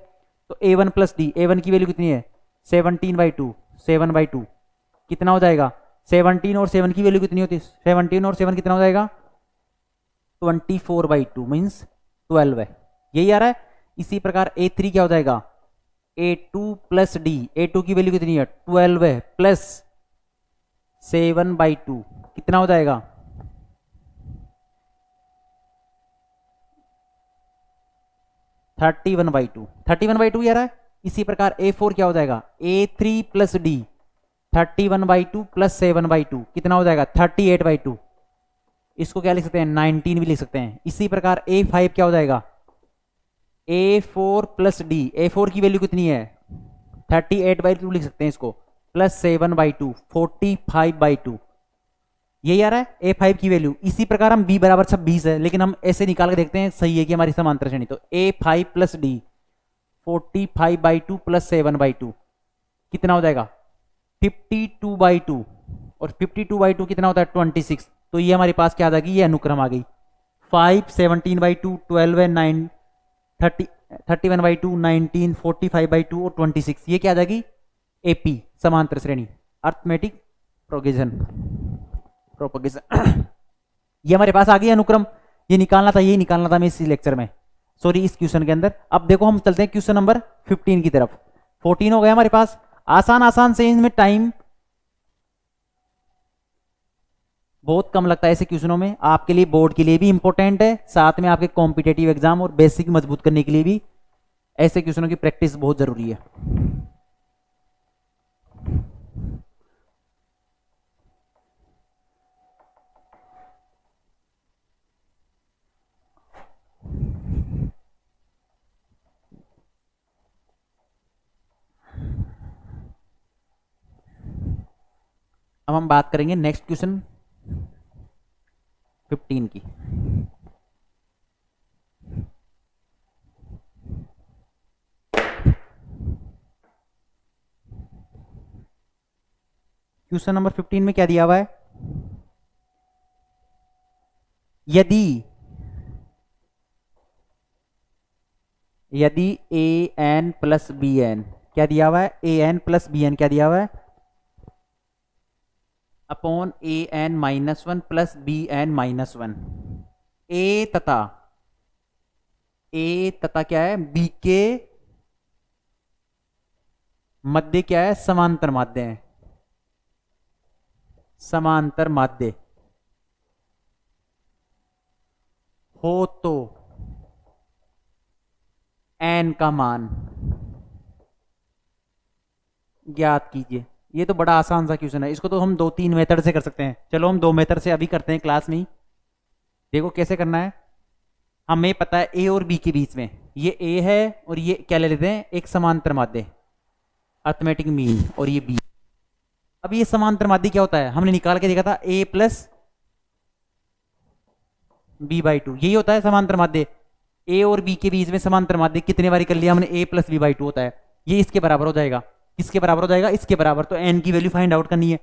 Speaker 1: तो A1 + D, A1 की वैल्यू कितनी है 17/2, 7/2 कितना हो जाएगा 17 और 7 की वैल्यू कितनी होती है 17 और 7 कितना हो जाएगा 24/2 मीन्स 12 है, यही आ रहा है। इसी प्रकार A3 क्या हो जाएगा A2 + D, A2 की वैल्यू कितनी है 12 है, प्लस 7/2 कितना हो जाएगा 31/2, 31/2 आ रहा है। इसी प्रकार A4 क्या हो जाएगा A3 + D, 31/2 + 7/2 कितना हो जाएगा 38/2, इसको क्या लिख सकते हैं 19 भी लिख सकते हैं। इसी प्रकार A5 क्या हो जाएगा A4 + D, A4 की वैल्यू कितनी है 38/2 लिख सकते हैं इसको, प्लस 7/2 45/2, यही आ रहा है A5 की वैल्यू। इसी प्रकार हम B बराबर 26 है, लेकिन हम ऐसे निकाल के देखते हैं सही है कि हमारी समांतर श्रेणी, तो A5 + D 45/2 + 7/2 कितना हो जाएगा 52/2 और 52/2 कितना होता है 26, तो ये हमारे पास क्या आ जाएगी, ये अनुक्रम आ गई। 5 17/2 12 है 9 30 31/2 19 45/2 और 26, ये क्या आ जाएगी एपी समांतर श्रेणी अर्थमेटिक प्रोगेशन प्रोपगेशन ये हमारे पास आ गई अनुक्रम। ये निकालना था, ये निकालना था मैं इस लेक्चर में, सॉरी इस क्वेश्चन के अंदर। अब देखो हम चलते हैं क्वेश्चन नंबर 15 की तरफ। 14 हो गया हमारे पास। आसान आसान से इनमें टाइम बहुत कम लगता है ऐसे क्वेश्चनों में, आपके लिए बोर्ड के लिए भी इंपॉर्टेंट है, साथ में आपके कॉम्पिटेटिव एग्जाम और बेसिक मजबूत करने के लिए भी ऐसे क्वेश्चनों की प्रैक्टिस बहुत जरूरी है। अब हम बात करेंगे नेक्स्ट क्वेश्चन 15 की। क्वेश्चन नंबर 15 में क्या दिया हुआ है, यदि ए एन प्लस बी एन, क्या दिया हुआ है ए एन प्लस बी एन, क्या दिया हुआ है upon A N -1 plus B N -1, ए तथा क्या है बी के मध्य क्या है समांतर माध्य है, समांतर माध्य हो तो एन का मान ज्ञात कीजिए। ये तो बड़ा आसान सा क्वेश्चन है, इसको तो हम 2-3 मेथड से कर सकते हैं। चलो हम 2 मेथड से अभी करते हैं क्लास में ही। देखो कैसे करना है, हमें पता है ए और बी के बीच में ये ए है और ये क्या ले लेते हैं एक समांतर माध्य अर्थमेटिक मीन, और ये बी। अब ये समांतर माध्य क्या होता है हमने निकाल के देखा था a प्लस b/2, यही होता है समांतर माध्य। a और b के बीच में समांतर माध्य कितने बारी कर लिया हमने, a प्लस b/2 होता है, ये इसके बराबर हो जाएगा। किसके बराबर हो जाएगा, इसके बराबर। तो n की वैल्यू फाइंड आउट करनी है,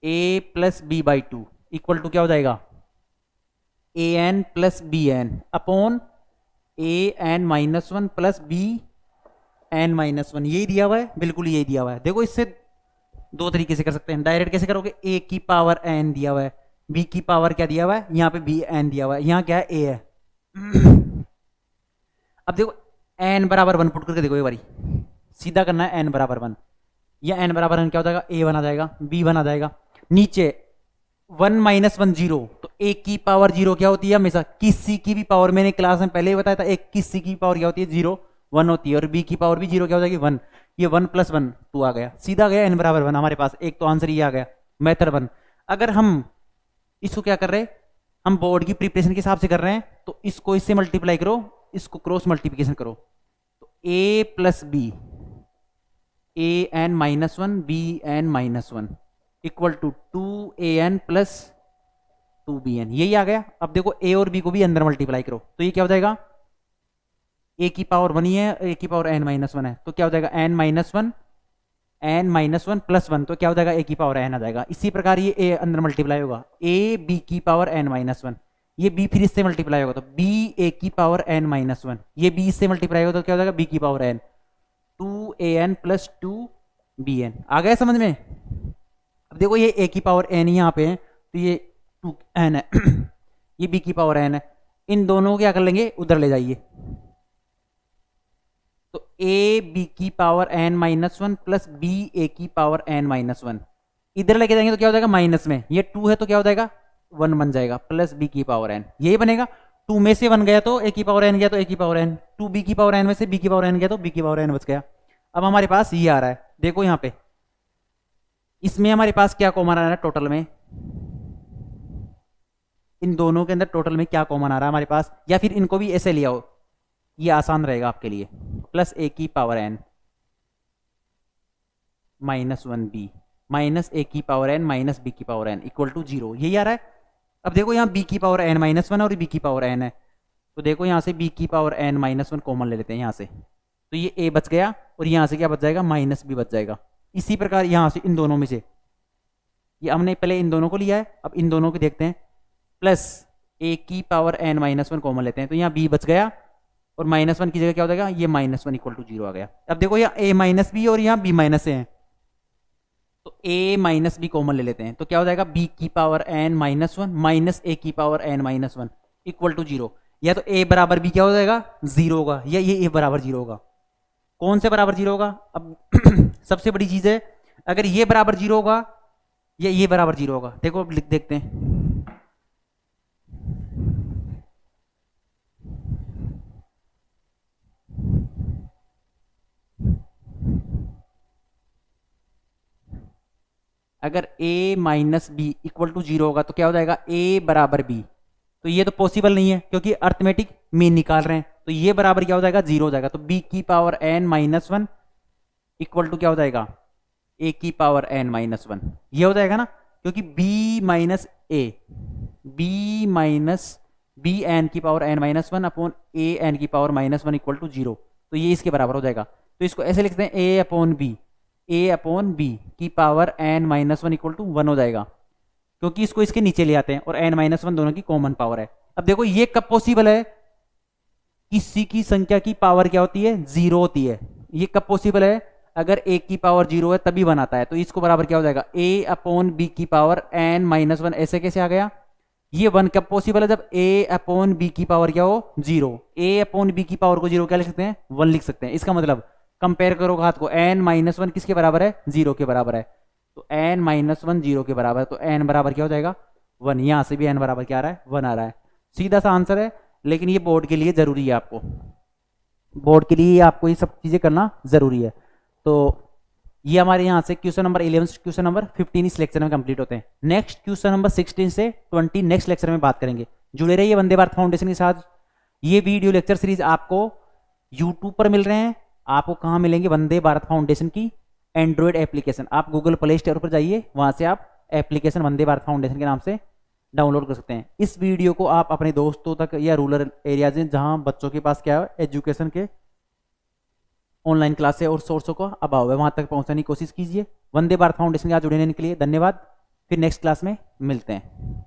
Speaker 1: a plus b/2 equal to क्या हो जाएगा A N plus B N upon A N -1 plus B N -1, यही दिया हुआ है, बिल्कुल यही दिया हुआ है। देखो इससे 2 तरीके से कर सकते हैं, डायरेक्ट कैसे करोगे, a की पावर n दिया हुआ है, b की पावर क्या दिया हुआ है, यहाँ पे बी एन दिया हुआ है, यहाँ क्या है a है। अब देखो n बराबर 1 पुट करके देखो एक बारी, सीधा करना है n बराबर 1, या n बराबर 1 क्या हो जाएगा a1 आ जाएगा, b1 आ जाएगा, नीचे 1 - 1 0, तो a की पावर 0 क्या होती है हमेशा, किसी की भी पावर, मैंने क्लास में पहले ही बताया था, एक किसी की पावर क्या होती है 0 1 होती है, और b की पावर भी 0 क्या हो जाएगी 1, ये 1 + 1 2 आ गया, सीधा गया n बराबर 1 हमारे पास। एक तो आंसर ये आ गया मेथड 1। अगर हम इसको क्या कर रहे हैं, हम बोर्ड की प्रिपरेशन के हिसाब से कर रहे हैं, तो इसको इससे मल्टीप्लाई करो, इसको क्रॉस मल्टीप्लिकेशन करो, तो a plus B an -1 bn -1 equal to 2an plus 2bn, यही आ गया। अब देखो a और b को भी अंदर मल्टीप्लाई करो, तो ये क्या हो जाएगा, a की पावर 1 ही है, a की पावर n -1 है, तो क्या हो जाएगा n -1 प्लस 1, तो क्या हो जाएगा a की पावर n आ जाएगा। इसी प्रकार ये a अंदर मल्टीप्लाई होगा, a b की पावर n -1, ये b फिर इससे मल्टीप्लाई होगा, तो b a की पावर n -1, ये b इससे मल्टीप्लाई होगा, तो क्या हो जाएगा b की power n 2an plus 2bn। आ गया समझ में। अब देखो ये a की पावर n यहाँ पे है, तो ये 2n है, ये b की पावर n है, इन दोनों को क्या कर लेंगे उधर ले जाइए, तो a b की power n -1 plus b a की पावर n -1 इधर लेके जाएंगे, तो क्या हो जाएगा माइनस में, ये 2 है तो क्या हो जाएगा 1 बन जाएगा, प्लस b की पावर n, यही बनेगा। 2 में से 1 गया तो a की पावर n गया, तो a की पावर n, 2b की पावर n में से b की पावर n गया, तो b की पावर n बच गया। अब हमारे पास ये आ रहा है, देखो यहाँ पे इसमें हमारे पास क्या कॉमन आ रहा है टोटल में, इन दोनों के अंदर टोटल में क्या कॉमन आ रहा है हमारे पास, या फिर इनको भी ऐसे ले आओ, ये आसान रहेगा आपके लिए, प्लस a की power n -1b minus a की पावर n माइनस b की पावर n इक्वल टू 0, यही आ रहा है। अब देखो यहाँ b की पावर n -1 और b की पावर n है, तो देखो यहाँ से b की पावर n -1 कॉमन ले लेते हैं यहाँ से, तो ये a बच गया, और यहाँ से क्या बच जाएगा -b बच जाएगा, इसी प्रकार यहां से इन दोनों में से, ये हमने पहले इन दोनों को लिया है, अब इन दोनों को देखते हैं, प्लस ए की power N minus one common लेते हैं, तो यहाँ बी बच गया और माइनस वन की जगह क्या हो जाएगा, ये minus one equal to zero आ गया। अब देखो यहाँ ए माइनस बी और यहाँ बी माइनस ए है, तो ए माइनस बी कॉमन ले लेते हैं, तो क्या हो जाएगा बी की power N minus one minus A की power N minus one equal to zero. या तो ए बराबर बी क्या हो जाएगा, जीरो होगा, या ये ए बराबर जीरो होगा। कौन से बराबर जीरो होगा, अब सबसे बड़ी चीज है, अगर ये बराबर जीरो होगा या ये बराबर जीरो होगा, देखो लिख देखते हैं। अगर a minus B equal to zero होगा तो क्या हो जाएगा, a बराबर b, तो ये तो पॉसिबल नहीं है क्योंकि अर्थमेटिक मीन निकाल रहे हैं, तो ये बराबर क्या हो जाएगा, जीरो हो जाएगा। तो b की power n minus one equal to क्या हो जाएगा, a की पावर n माइनस वन, ये हो जाएगा ना, क्योंकि b minus A, B minus B N की power n minus one upon a n की power minus one equal to zero, तो ये इसके बराबर हो जाएगा। तो इसको ऐसे लिखते हैं a upon B, A upon B की power N minus one equal to one हो जाएगा, क्योंकि इसको इसके नीचे ले आते हैं और एन माइनस वन दोनों की कॉमन पावर है। अब देखो ये कब पॉसिबल है, किसी की संख्या की पावर क्या होती है, जीरो होती है। ये कब पॉसिबल है, अगर ए की पावर जीरो है तभी वन आता है। तो इसको बराबर क्या हो जाएगा, ए अपॉन बी की पावर एन माइनस वन, ऐसे कैसे आ गया। ये वन कब पॉसिबल है, जब ए अपॉन बी की पावर क्या हो, जीरो। ए अपॉन बी की पावर को जीरो क्या लिख सकते हैं, वन लिख सकते हैं। इसका मतलब कंपेयर करो हाथ को, एन माइनस वन किसके बराबर है, जीरो के बराबर है, तो एन माइनस वन जीरो के बराबर है, तो एन बराबर क्या हो जाएगा, वन। यहां से भी एन बराबर क्या आ रहा है, वन आ रहा है। सीधा सा आंसर है, लेकिन ये बोर्ड के लिए जरूरी है, आपको बोर्ड के लिए आपको ये सब चीजें करना जरूरी है। तो ये हमारे यहाँ से क्वेश्चन नंबर 11 से क्वेश्चन नंबर 15 इस लेक्चर में कंप्लीट होते हैं। नेक्स्ट क्वेश्चन नंबर 16 से 20 नेक्स्ट लेक्चर में बात करेंगे। जुड़े रहिए वंदे भारत फाउंडेशन के साथ। ये वीडियो लेक्चर सीरीज आपको यूट्यूब पर मिल रहे हैं, आपको कहाँ मिलेंगे, वंदे भारत फाउंडेशन की एंड्रॉयड एप्लीकेशन। आप गूगल प्ले स्टोर पर जाइए, वहां से आप एप्लीकेशन वंदे भारत फाउंडेशन के नाम से डाउनलोड कर सकते हैं। इस वीडियो को आप अपने दोस्तों तक या रूरल एरियाज में जहां बच्चों के पास क्या है, एजुकेशन के ऑनलाइन क्लासेस और सोर्सों का अभाव है, वहां तक पहुंचाने की कोशिश कीजिए। वंदे भारत फाउंडेशन के साथ जुड़े रहने के लिए धन्यवाद। फिर नेक्स्ट क्लास में मिलते हैं।